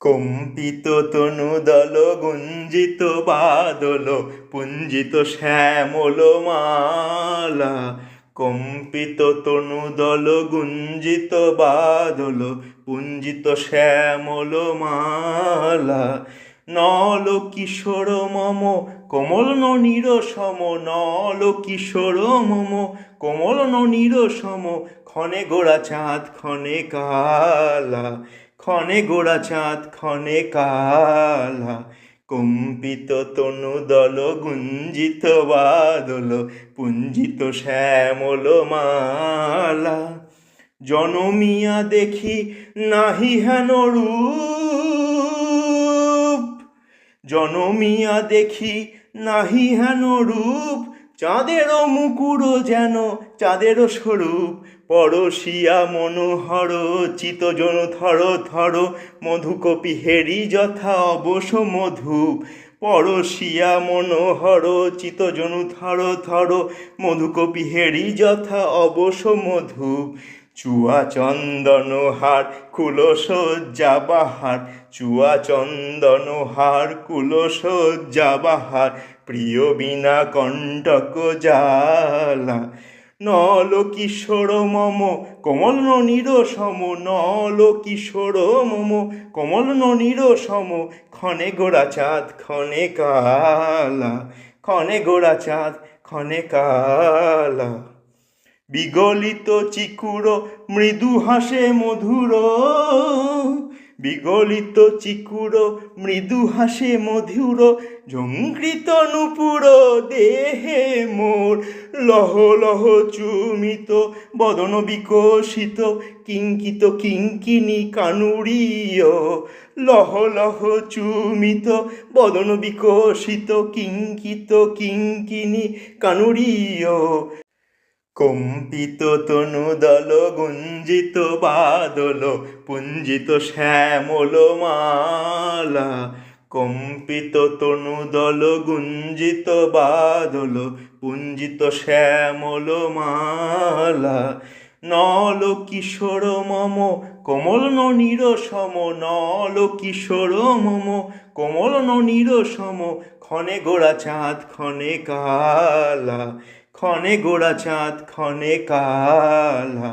কম্পিত তনুদল গুঞ্জিত বাদল পুঞ্জিত শ্যামল মালা। কম্পিত তনুদল গুঞ্জিত বাদল পুঞ্জিত শ্যামল মালা। নল কিশোর মম কমল ননীর সম, নল কিশোর মম কমল ননীর সম। ক্ষণে গোড়া চাঁদ ক্ষণে কালা, ক্ষণে গোড়া চাঁদ ক্ষণে কালা। কম্পিত তনুদল গুঞ্জিত বাদল পুঞ্জিত শ্যামল মালা। জনমিয়া দেখি নাহি হেন রূপ, জনমিয়া দেখি নাহি হেন রূপ। চাঁদেরও মুকুর যেন চাঁদেরও স্বরূপ। পরশিয়া মনোহর চিতজন থর থর, মধুকপি হেরি যথা অবশ মধুপ। পরশিয়া মনোহর চিতজন থর থর, মধুকপি হেরি যথা অবশ মধুপ। চুয়া চন্দন হার কুলসজ্জা বাহার, চুয়া চন্দন হার কুলসজ্জা বাহার। প্রিয় বিনা কণ্টক জ্বালা। নল কিশোর মম কমল ননীর সম, নল কিশোর মম কমল ননীর সম। ক্ষণে গোড়া চাঁদ ক্ষণে কালা, ক্ষণে গোড়া চাঁদ ক্ষণে কালা। বিগলিত চিকুর মৃদু হাসে মধুর, বিগলিত চিকুর মৃদু হাসে মধুর। ঝঙ্কৃত নূপুর দেহে মোর, লহ লহ চুমিত বদন বিকশিত। কিঙ্কিত কিঙ্কিনী কানুরীয়, লহ লহ চুমিত বদন বিকশিত। কিঙ্কিত কিঙ্কিনী কানুরীয়। কম্পিত তনুদল গুঞ্জিত বাদল পুঞ্জিত শ্যামল মালা। কম্পিত তনুদল গুঞ্জিত বাদল পুঞ্জিত শ্যামল মালা। নল কিশোর মম কমল ননীর সম, নল কিশোর মম কমল ননীর সম। ক্ষণে গোড়া চাঁদ ক্ষণে কালা, ক্ষণে গোড়া চাঁদ ক্ষণে কালা।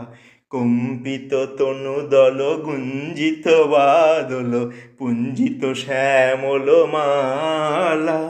কম্পিত তনুদল গুঞ্জিত বাদল পুঞ্জিত শ্যামল মালা।